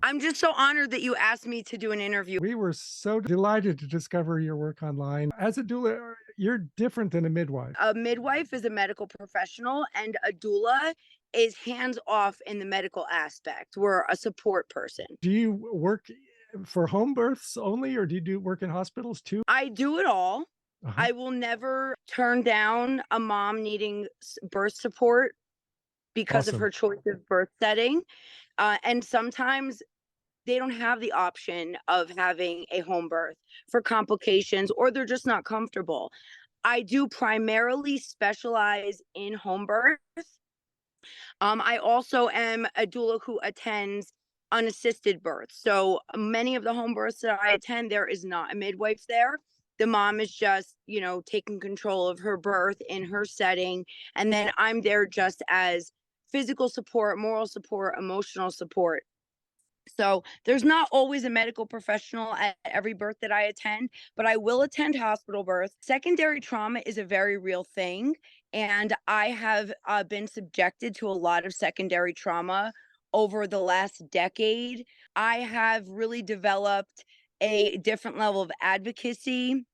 I'm just so honored that you asked me to do an interview. We were so delighted to discover your work online. As a doula, you're different than a midwife. A midwife is a medical professional, and a doula is hands off in the medical aspect. We're a support person. Do you work for home births only, or do you do work in hospitals too? I do it all. Uh-huh. I will never turn down a mom needing birth support because of Awesome. her choice of birth setting. And sometimes they don't have the option of having a home birth for complications, or they're just not comfortable. I do primarily specialize in home birth. I also am a doula who attends unassisted births. So many of the home births that I attend, there is not a midwife there. The mom is just, taking control of her birth in her setting. And then I'm there just as physical support, moral support, emotional support. So there's not always a medical professional at every birth that I attend, but I will attend hospital birth. Secondary trauma is a very real thing. And I have been subjected to a lot of secondary trauma over the last decade. I have really developed a different level of advocacy.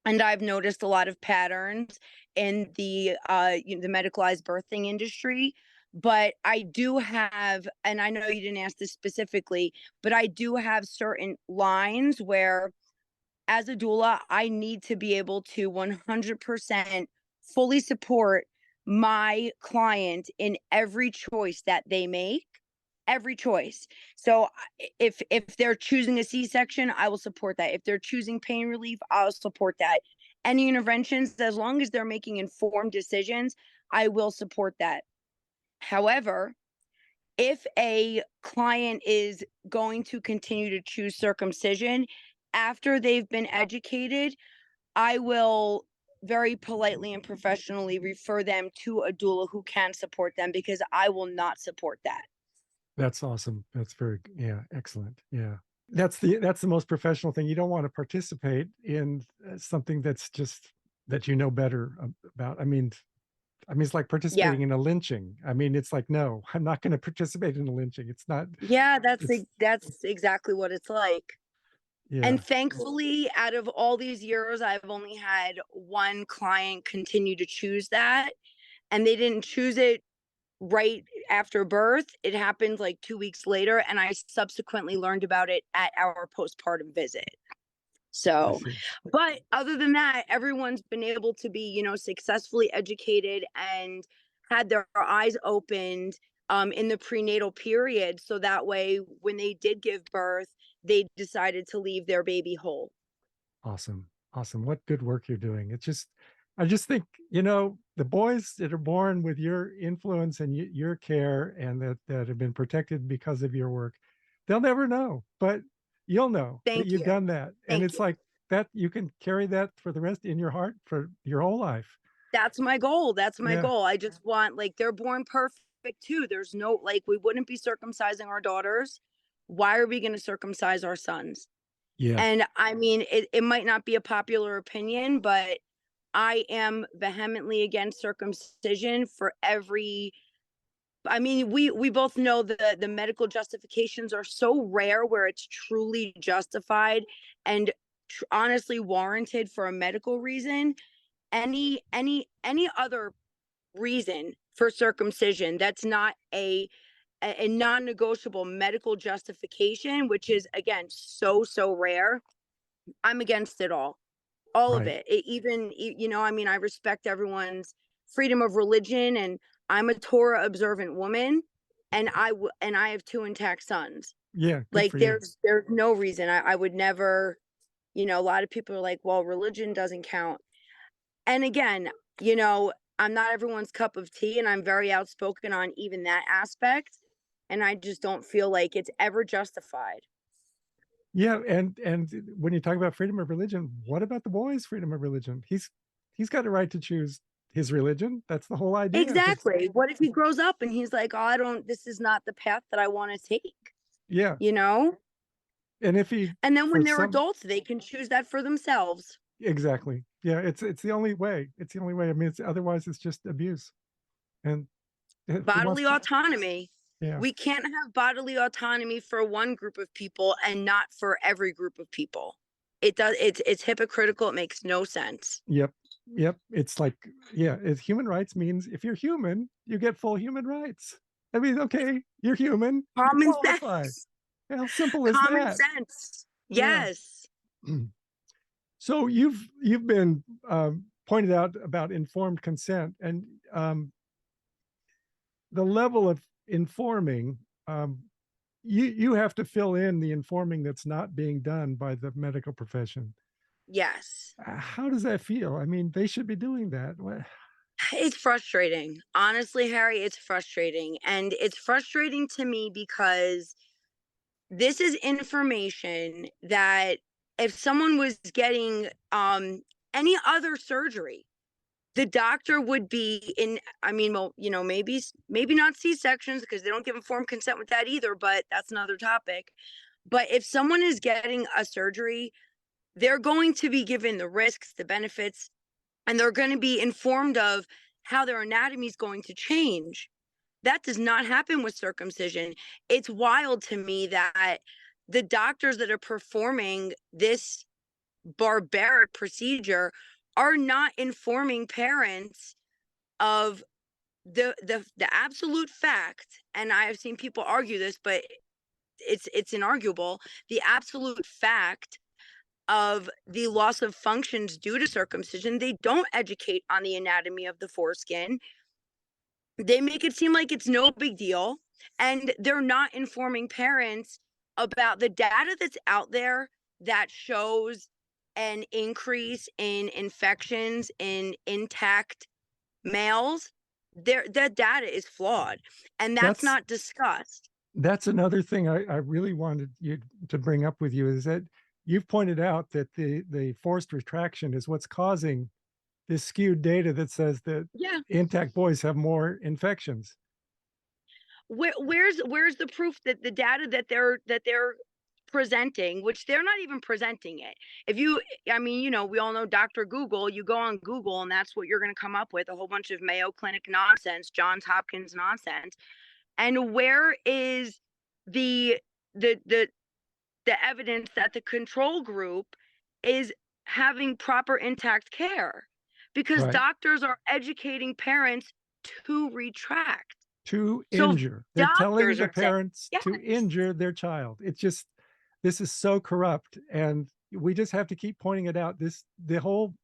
And I've noticed a lot of patterns in the medicalized birthing industry. But I do have, and I know you didn't ask this specifically, but I do have certain lines where, as a doula, I need to be able to 100% fully support my client in every choice that they make, every choice. So if they're choosing a C-section, I will support that. If they're choosing pain relief, I'll support that. Any interventions, as long as they're making informed decisions, I will support that. However, if a client is going to continue to choose circumcision after they've been educated, I will very politely and professionally refer them to a doula who can support them, because I will not support that. That's awesome. That's yeah, excellent. Yeah. That's the most professional thing. You don't want to participate in something that's just that you know better about. I mean, it's like Yeah. participating in a lynching. I mean, it's like, no, I'm not going to participate in a lynching. It's not, Yeah, it's, that's exactly what it's like. yeah, And thankfully, out of all these years, I've only had one client continue to choose that, and they didn't choose it right after birth. It happened like 2 weeks later, and I subsequently learned about it at our postpartum visit. I So, see. but other than that, everyone's been able to be, successfully educated and had their eyes opened in the prenatal period. So that way, when they did give birth, they decided to leave their baby whole. Awesome. Awesome. What good work you're doing. I just think, the boys that are born with your influence and your care and that have been protected because of your work, they'll never know, but you'll know that Thank you've you. done that. And Thank it's you. like that you can carry that for the rest in your heart for your whole life. That's my goal. That's my Yeah. goal. I just want, like, they're born perfect too. There's no, like, we wouldn't be circumcising our daughters. Why are we going to circumcise our sons? Yeah. And I mean, it might not be a popular opinion, but I am vehemently against circumcision for every. I mean, we both know the medical justifications are so rare where it's truly justified and honestly warranted for a medical reason. Any other reason for circumcision that's not a non-negotiable medical justification, which is, again, so rare. I'm against it all of Right. it. I mean, I respect everyone's freedom of religion, and I'm a Torah observant woman, and I have two intact sons. Yeah. Good Like, for you. there's no reason I would never. A lot of people are like, well, religion doesn't count. And again, you know, I'm not everyone's cup of tea, and I'm very outspoken on even that aspect. And I just don't feel like it's ever justified. Yeah, and when you talk about freedom of religion, what about the boy's freedom of religion? He's got a right to choose his religion. That's the whole idea. That's Exactly. What if he grows up and he's like, oh, this is not the path that I want to take, yeah. you know? And if he And then when for they're some adults, they can choose that for themselves. exactly. Yeah, it's the only way. It's the only way. I mean, it's otherwise it's just abuse. And who wants Bodily to autonomy. Yeah. We can't have bodily autonomy for one group of people and not for every group of people. It's hypocritical. It makes no sense. Yep. Yep. It's like, yeah, human rights means if you're human, you get full human rights. I mean, okay, you're human, you Common qualify. sense. How simple is Common that? sense. Yeah. Yes. So you've been pointed out about informed consent, and the level of informing, um, you have to fill in the informing that's not being done by the medical profession. Yes. How does that feel? I mean, they should be doing that. It's frustrating. Honestly, Harry, it's frustrating. And it's frustrating to me because this is information that if someone was getting any other surgery, the doctor would be in, I mean, well, maybe not C-sections because they don't give informed consent with that either, but that's another topic. But if someone is getting a surgery, they're going to be given the risks, the benefits, and they're going to be informed of how their anatomy is going to change. That does not happen with circumcision. It's wild to me that the doctors that are performing this barbaric procedure are not informing parents of the absolute fact. And I have seen people argue this, but it's inarguable, the absolute fact of the loss of functions due to circumcision. They don't educate on the anatomy of the foreskin. They make it seem like it's no big deal, and they're not informing parents about the data that's out there that shows an increase in infections in intact males. That data is flawed, and that's That's not discussed. that's another thing I really wanted you to bring up with you, is that you've pointed out that the forced retraction is what's causing this skewed data that says that Yeah. intact boys have more infections. Where's the proof that the data that they're presenting, which they're not even presenting it. If you, I mean, we all know Dr. Google. You go on Google, and that's what you're going to come up with, a whole bunch of Mayo Clinic nonsense, Johns Hopkins nonsense. And where is the the the the evidence that the control group is having proper intact care? Because Right. doctors are educating parents to retract. To So if injure. They're telling doctors the are saying, parents yes, to injure their child. It's just, this is so corrupt. And we just have to keep pointing it out. The whole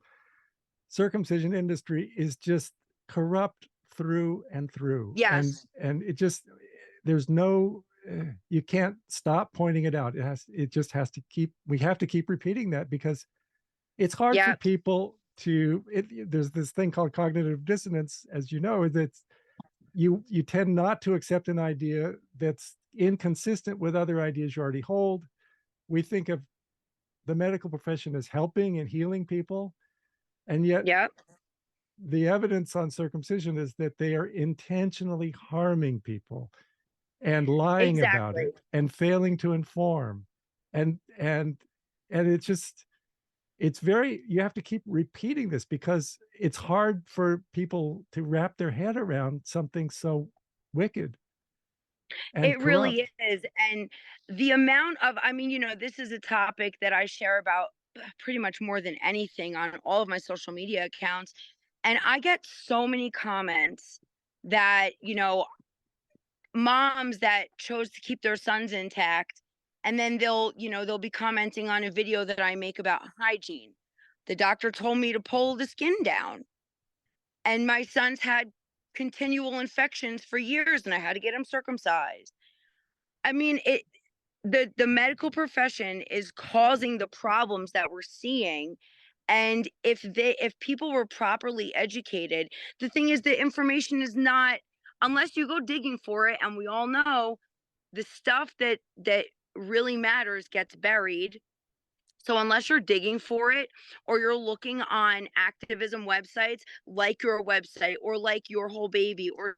circumcision industry is just corrupt through and through. yes, And it just, there's no, you can't stop pointing it out. It just has to keep, we have to keep repeating that, because it's hard for yeah, people to, there's this thing called cognitive dissonance, as you know, that you tend not to accept an idea that's inconsistent with other ideas you already hold. We think of the medical profession as helping and healing people, and yet yeah, the evidence on circumcision is that they are intentionally harming people and lying about exactly. it and failing to inform, and it's just, it's very, you have to keep repeating this because it's hard for people to wrap their head around something so wicked and It really corrupt. is. And the amount of, I mean, this is a topic that I share about pretty much more than anything on all of my social media accounts. And I get so many comments that, moms that chose to keep their sons intact, and then they'll be commenting on a video that I make about hygiene. The doctor told me to pull the skin down, and my son's had continual infections for years, and I had to get him circumcised. I mean, the medical profession is causing the problems that we're seeing. And if people were properly educated, the thing is, the information is not, unless you go digging for it, and we all know the stuff that really matters gets buried. So unless you're digging for it, or you're looking on activism websites like your website, or like Your Whole Baby, or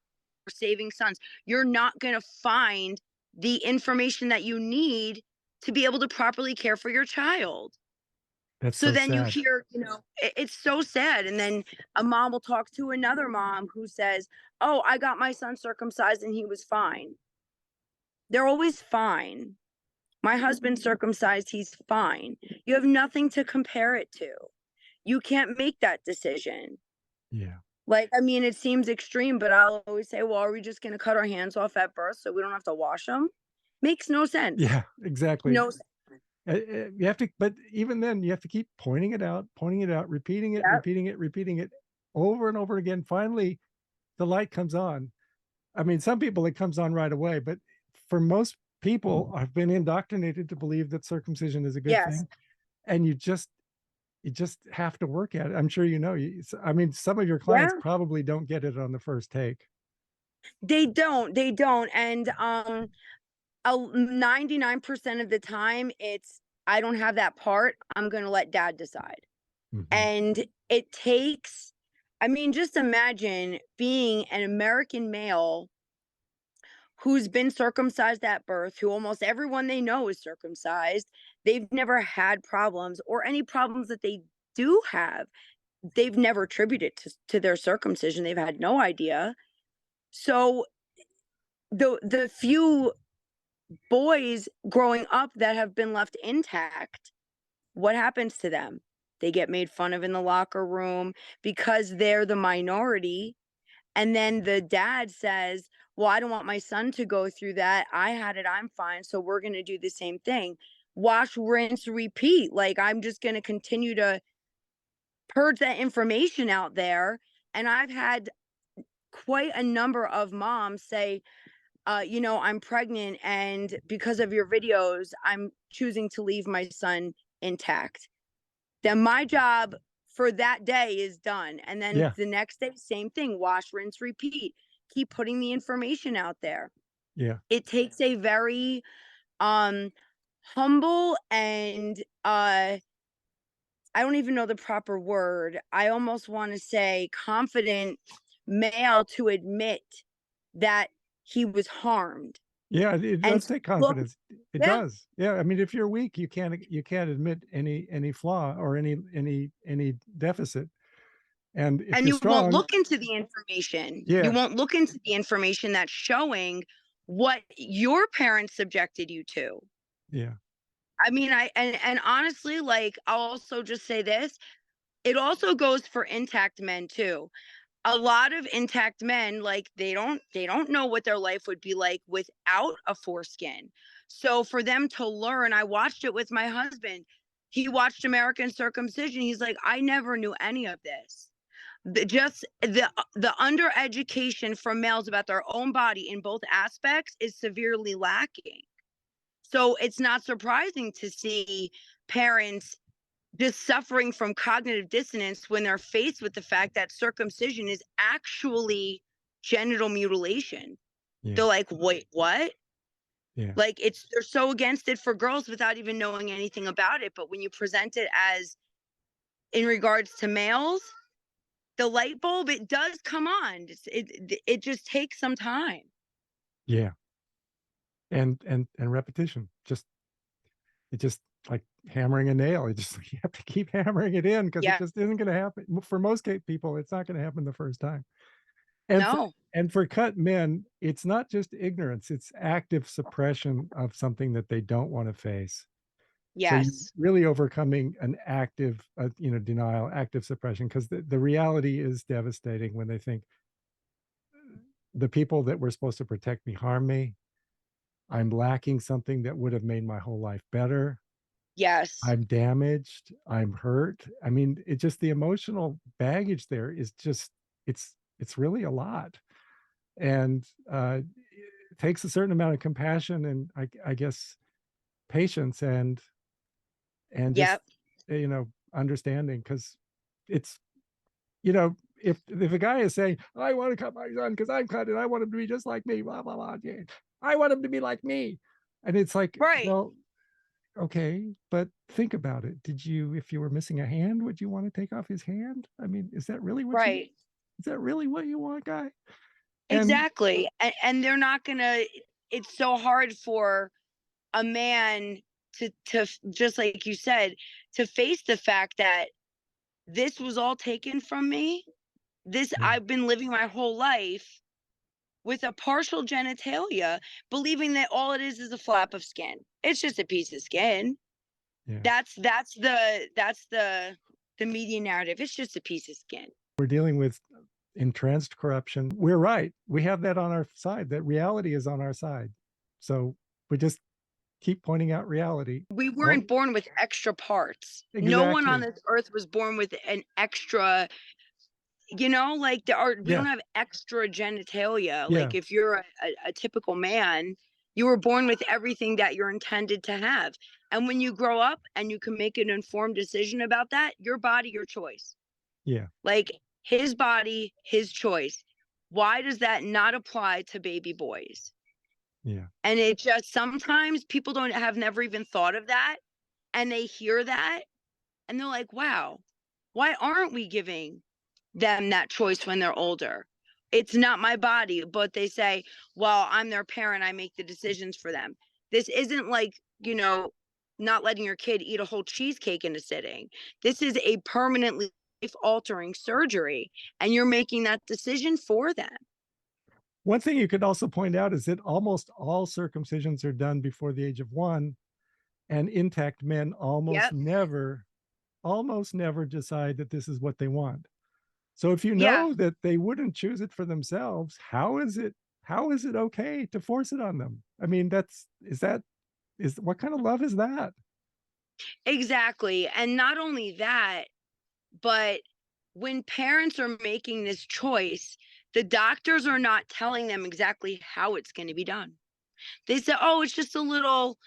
Saving Sons, you're not going to find the information that you need to be able to properly care for your child. That's So so then you sad. hear, it's so sad. And then a mom will talk to another mom who says, "Oh, I got my son circumcised and he was fine." They're always fine. My husband's circumcised, he's fine. You have nothing to compare it to. You can't make that decision. Yeah. Like, I mean, it seems extreme, but I'll always say, well, are we just going to cut our hands off at birth so we don't have to wash them? Makes no sense. Yeah, exactly. No. You have to, but even then, you have to keep pointing it out, repeating it, Yep. repeating it, repeating it over and over again. Finally, the light comes on. I mean, some people it comes on right away, but for most people, I've been indoctrinated to believe that circumcision is a good Yes. thing, and you just have to work at it. I'm sure you know. I mean, some of your Yeah. clients probably don't get it on the first take. They don't. They don't. And 99% of the time, it's, I don't have that part. I'm going to let dad decide. Mhm. And it takes, I mean, just imagine being an American male who's been circumcised at birth, who almost everyone they know is circumcised. They've never had problems, or any problems that they do have, they've never attributed to their circumcision. They've had no idea. So the few boys growing up that have been left intact, what happens to them? They get made fun of in the locker room because they're the minority. And then the dad says, well, I don't want my son to go through that. I had it. I'm fine. So we're going to do the same thing. Wash, rinse, repeat. Like, I'm just going to continue to purge that information out there. And I've had quite a number of moms say, I'm pregnant, and because of your videos, I'm choosing to leave my son intact. Then my job for that day is done. And then Yeah, the next day, same thing, wash, rinse, repeat. Keep putting the information out there. yeah, It takes a very um humble and I don't even know the proper word. I almost want to say confident male to admit that he was harmed yeah. It and does to take look. confidence. It Yeah. does. Yeah. I mean, if you're weak, you can't admit any flaw or any deficit. And if And you're you won't strong, look into the information. You yeah, won't look into the information that's showing what your parents subjected you to. yeah, I mean, and honestly, like, I'll also just say this, it also goes for intact men too. A lot of intact men, like, they don't know what their life would be like without a foreskin. So for them to learn, I watched it with my husband. He watched American Circumcision. He's like, I never knew any of this. The under education from males about their own body in both aspects is severely lacking. So it's not surprising to see parents just suffering from cognitive dissonance when they're faced with the fact that circumcision is actually genital mutilation. yeah, They're like, wait, what? yeah, Like, it's, they're so against it for girls without even knowing anything about it. But when you present it as in regards to males, the light bulb, it does come on. It just takes some time. yeah. And repetition. It just like hammering a nail. You just you have to keep hammering it in because it Yeah. just isn't going to happen. For most people, it's not going to happen the first time. And for No. and for cut men, it's not just ignorance, it's active suppression of something that they don't want to face. So you're Yes. really overcoming an active, denial, active suppression, because the reality is devastating when they think the people that were supposed to protect me harm me. I'm lacking something that would have made my whole life better. Yes. I'm damaged. I'm hurt. I mean, it just the emotional baggage there is just it's really a lot, and it takes a certain amount of compassion and I guess patience and just Yep. understanding because it's if a guy is saying I want to cut my son because I'm cut and I want him to be just like me, blah blah blah, yeah, I want him to be like me, and it's like, Right. well, okay, but think about it. If you were missing a hand, would you want to take off his hand? I mean, Right. is that really what you want, guy? And Exactly. And they're not gonna, it's so hard for a man to just like you said, to face the fact that this was all taken from me. This, yeah, I've been living my whole life with a partial genitalia, believing that all it is a flap of skin. It's just a piece of skin. Yeah. That's the media narrative. It's just a piece of skin. We're dealing with entrenched corruption. We're right. We have that on our side. That reality is on our side. So we just keep pointing out reality. We Oh, weren't born with extra parts. No one on exactly. this earth was born with an extra, like we don't Yeah. have extra genitalia. Yeah. Like if you're a typical man, you were born with everything that you're intended to have. And when you grow up and you can make an informed decision about that, your body, your choice. Yeah. Like his body, his choice. Why does that not apply to baby boys? Yeah. And it just sometimes people don't have never even thought of that. And they hear that and they're like, wow, why aren't we giving them that choice when they're older? It's not my body, but they say, well, I'm their parent. I make the decisions for them. This isn't like, not letting your kid eat a whole cheesecake in a sitting. This is a permanently life altering surgery, and you're making that decision for them. One thing you could also point out is that almost all circumcisions are done before the age of 1, and intact men Yep. almost never decide that this is what they want. So if you Yeah, know that they wouldn't choose it for themselves, how is it okay to force it on them? I mean, is what kind of love is that? exactly. And not only that, but when parents are making this choice, the doctors are not telling them exactly how it's going to be done. They say, "Oh, it's just a little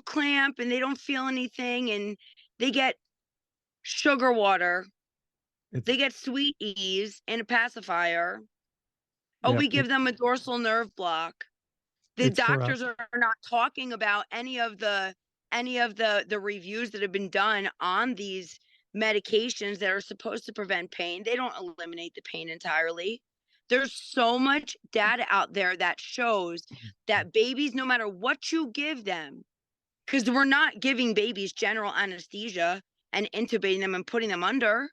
clamp and they don't feel anything and they get sugar water. It's They get sweet ease and a pacifier. Oh, yeah, we give them a dorsal nerve block." The it's doctors corrupt. are not talking about any of the reviews that have been done on these medications that are supposed to prevent pain. They don't eliminate the pain entirely. There's so much data out there that shows that babies, no matter what you give them, because we're not giving babies general anesthesia and intubating them and putting them under.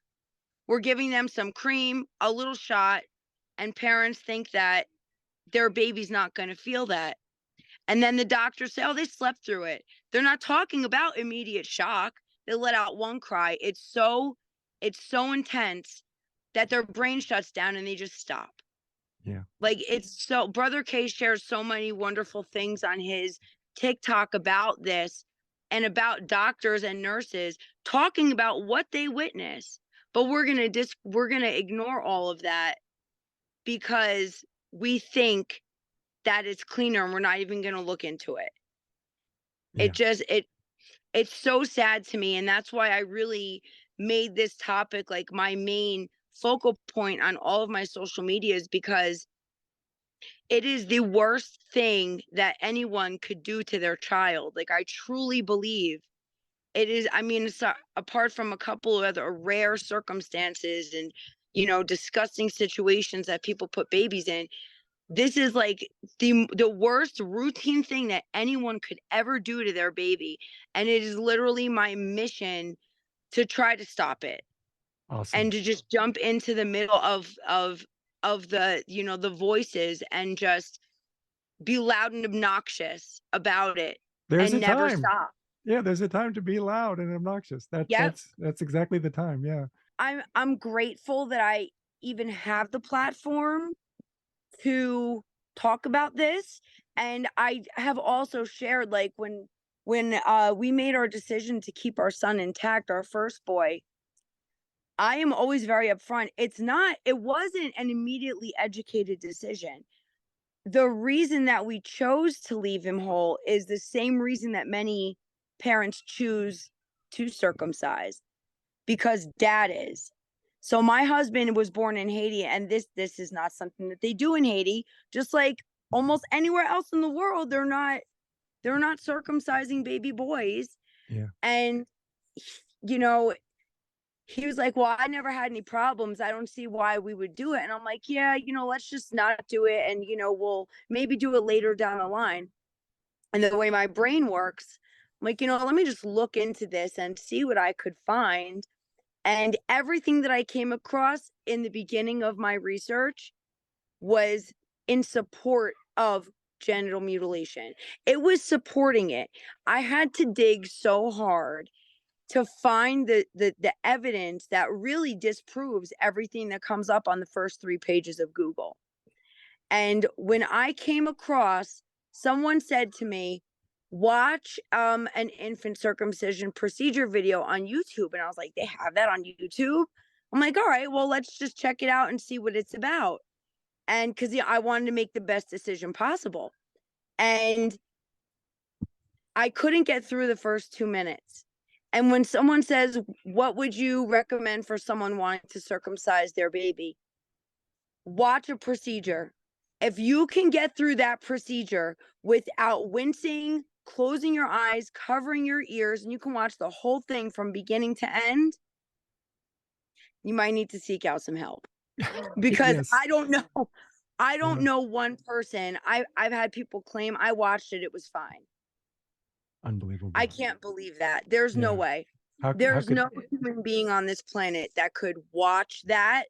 We're giving them some cream, a little shot, and parents think that their baby's not going to feel that. And then the doctors say, oh, they slept through it. They're not talking about immediate shock. They let out one cry. It's so intense that their brain shuts down and they just stop. Yeah. Like Brother K shares so many wonderful things on his TikTok about this and about doctors and nurses talking about what they witness. But we're gonna ignore all of that because we think that it's cleaner and we're not even gonna look into it. It Yeah. just it's so sad to me, and that's why I really made this topic like my main focal point on all of my social medias, because it is the worst thing that anyone could do to their child. Like, I truly believe it is. I mean, it's apart from a couple of other rare circumstances and, disgusting situations that people put babies in. This is like the worst routine thing that anyone could ever do to their baby, and it is literally my mission to try to stop it and Awesome. to just jump into the middle of the voices and just be loud and obnoxious about it There's and a never time. stop. Yeah, there's a time to be loud and obnoxious. That Yep. that's exactly the time. Yeah. I'm grateful that I even have the platform to talk about this. And I have also shared, like, when we made our decision to keep our son intact, our first boy, I am always very upfront. It wasn't an immediately educated decision. The reason that we chose to leave him whole is the same reason that many parents choose to circumcise, because dad is. So my husband was born in Haiti, and this is not something that they do in Haiti. Just like almost anywhere else in the world, they're not circumcising baby boys. Yeah. And you know, he was like, "Well, I never had any problems. I don't see why we would do it." And I'm like, "Yeah, let's just not do it, and we'll maybe do it later down the line." And the way my brain works, I'm like, let me just look into this and see what I could find. And everything that I came across in the beginning of my research was in support of genital mutilation. It was supporting it. I had to dig so hard to find the evidence that really disproves everything that comes up on the first 3 pages of Google. And when I came across, someone said to me, watch an infant circumcision procedure video on YouTube. And I was like, they have that on YouTube? I'm like, all right, well, let's just check it out and see what it's about. And because I wanted to make the best decision possible. And I couldn't get through the first 2 minutes. And when someone says, what would you recommend for someone wanting to circumcise their baby? Watch a procedure. If you can get through that procedure without wincing, closing your eyes, covering your ears, and you can watch the whole thing from beginning to end, you might need to seek out some help. Because Yes. I don't know. I don't Yeah. know one person. I've had people claim I watched it, it was fine. Unbelievable. I can't believe that. There's no Yeah. way. How There's could, no human being on this planet that could watch that.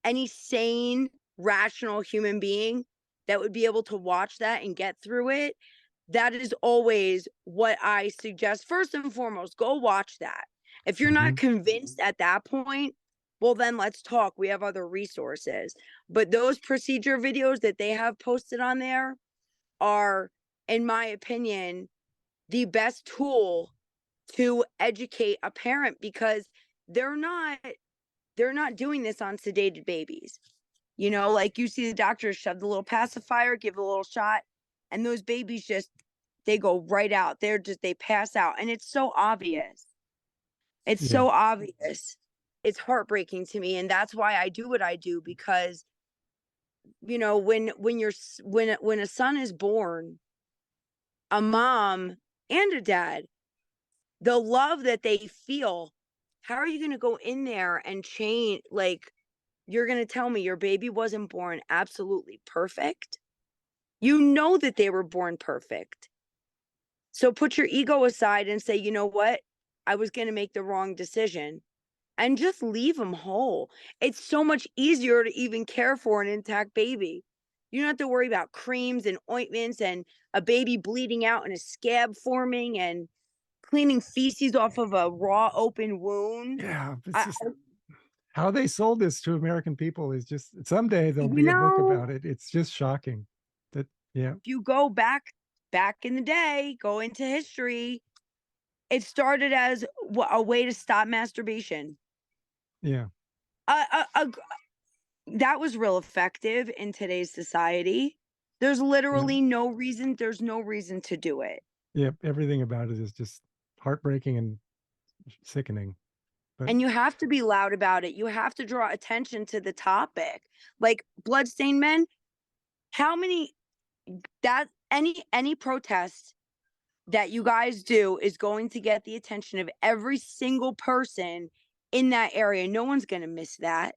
Any sane, rational human being that would be able to watch that and get through it. That is always what I suggest. First and foremost, go watch that. If you're not Mhm. convinced at that point, well, then let's talk. We have other resources. But those procedure videos that they have posted on there are, in my opinion, the best tool to educate a parent, because they're not they're not doing this on sedated babies. You know, like you see the doctors shove the little pacifier, give a little shot, and those babies just they go right out. They pass out, and it's so obvious. It's Yeah. so obvious. It's heartbreaking to me, and that's why I do what I do, because when a son is born, a mom and a dad, the love that they feel, how are you going to go in there and change? Like, you're going to tell me your baby wasn't born absolutely perfect? You know that they were born perfect. So put your ego aside and say, you know what? I was going to make the wrong decision, and just leave them whole. It's so much easier to even care for an intact baby. You don't have to worry about creams and ointments and a baby bleeding out and a scab forming and cleaning feces off of a raw open wound. Yeah. It's I, just how they sold this to American people is just, someday there'll you be a book know, about it. It's just shocking that, yeah. if you go back in the day, go into history, it started as a way to stop masturbation. Yeah. Uh, uh, uh, that was real effective in today's society. Yeah. There's no reason to do it. Yeah. Everything about it is just heartbreaking and sickening. But And you have to be loud about it. You have to draw attention to the topic. Like bloodstained men, how many that any protest that you guys do is going to get the attention of every single person in that area. No one's going to miss that.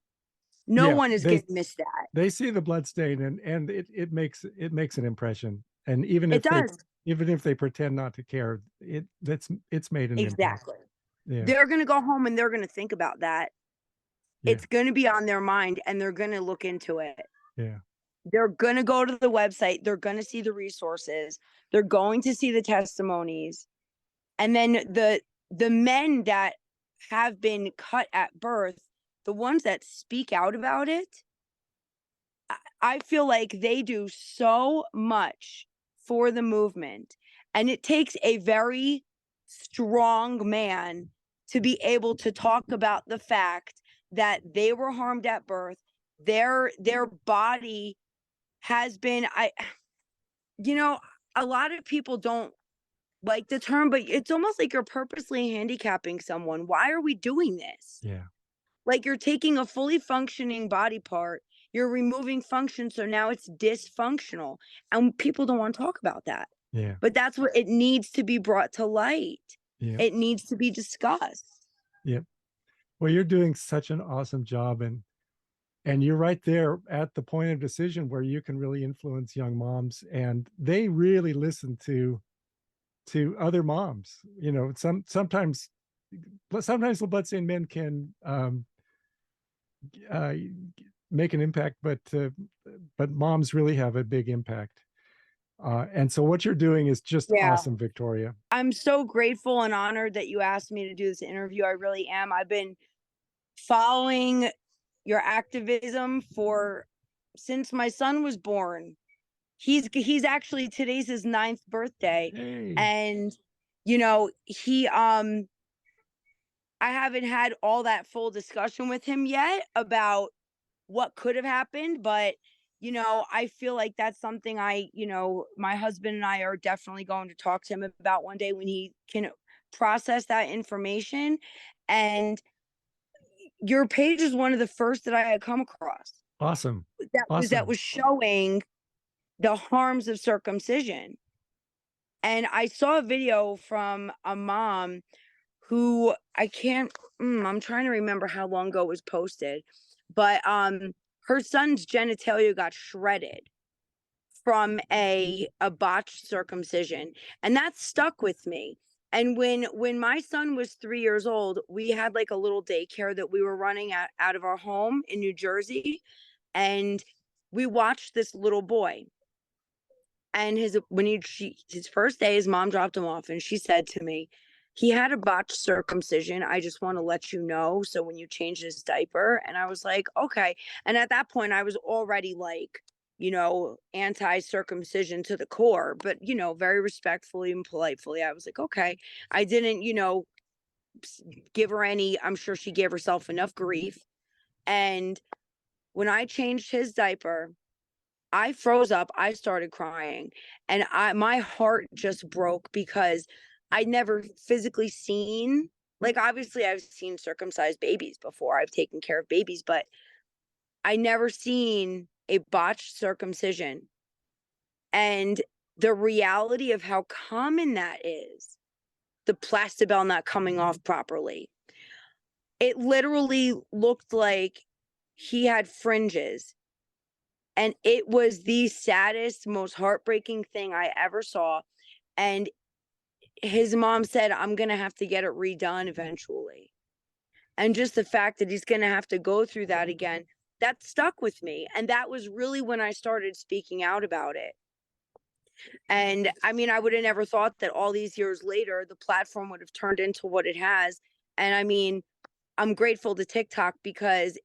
No yeah, one is going to miss that. they see the blood stain, and it makes an impression. And It does. even if they pretend not to care, it's made an impact. Exactly. Yeah. They're going to go home and they're going to think about that. Yeah. It's going to be on their mind and they're going to look into it. Yeah. They're going to go to the website. They're going to see the resources. They're going to see the testimonies. And then the men that have been cut at birth, the ones that speak out about it, I feel like they do so much for the movement. And it takes a very strong man to be able to talk about the fact that they were harmed at birth. Their body has been you know, a lot of people don't like the term, but it's almost like you're purposely handicapping someone. Why are we doing this? Yeah. Like, you're taking a fully functioning body part, you're removing function, so now it's dysfunctional, and people don't wanna talk about that. Yeah. But that's what it needs to be brought to light. Yeah. It needs to be discussed. Yeah. Well, you're doing such an awesome job, and you're right there at the point of decision where you can really influence young moms, and they really listen to other moms. Sometimes the bloodstained men can uh, make an impact, but moms really have a big impact. And so what you're doing is just Yeah. awesome, Victoria. I'm so grateful and honored that you asked me to do this interview. I really am. I've been following your activism for since my son was born. He's actually, today's his 9th birthday. Hey, And he I haven't had all that full discussion with him yet about what could have happened, but I feel like that's something my husband and I are definitely going to talk to him about one day when he can process that information. And your page is one of the first that I had come across awesome. that Awesome. was showing the harms of circumcision. And I saw a video from a mom who I can't I'm trying to remember how long ago it was posted, but her son's genitalia got shredded from a botched circumcision, and that stuck with me. And when my son was 3 years old, we had like a little daycare that we were running out of our home in New Jersey, and we watched this little boy. And his first day, his mom dropped him off, and she said to me, "He had a botched circumcision. I just want to let you know. So when you change his diaper," and I was like, "Okay." And at that point, I was already like, anti-circumcision to the core, but very respectfully and politely, I was like, "Okay." I didn't, give her any. I'm sure she gave herself enough grief. And when I changed his diaper, I froze up, I started crying, and my heart just broke because I'd never physically seen, like, obviously, I've seen circumcised babies before, I've taken care of babies, but I never seen a botched circumcision, and the reality of how common that is, the plastibell not coming off properly. It literally looked like he had fringes. And it was the saddest, most heartbreaking thing I ever saw. And his mom said, "I'm going to have to get it redone eventually." And just the fact that he's going to have to go through that again, that stuck with me. And that was really when I started speaking out about it. And I mean, I would have never thought that all these years later, the platform would have turned into what it has. And I mean, I'm grateful to TikTok because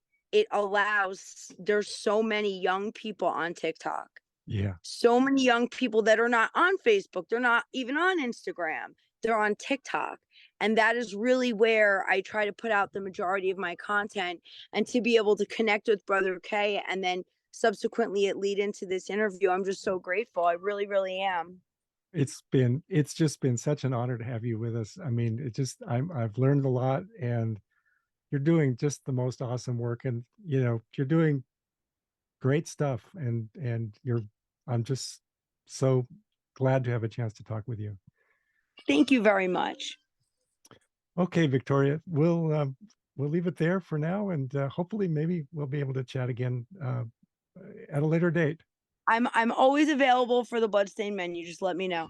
there's so many young people on TikTok, Yeah. so many young people that are not on Facebook, they're not even on Instagram, they're on TikTok. And that is really where I try to put out the majority of my content, and to be able to connect with Brother K and then subsequently it lead into this interview. I'm just so grateful. I really, really am. It's just been such an honor to have you with us. I mean, I've learned a lot, and you're doing just the most awesome work, and you're doing great stuff, and I'm just so glad to have a chance to talk with you. Thank you very much. Okay, Victoria, we'll leave it there for now, and hopefully maybe we'll be able to chat again at a later date. I'm always available for the Bloodstained menu. Just let me know.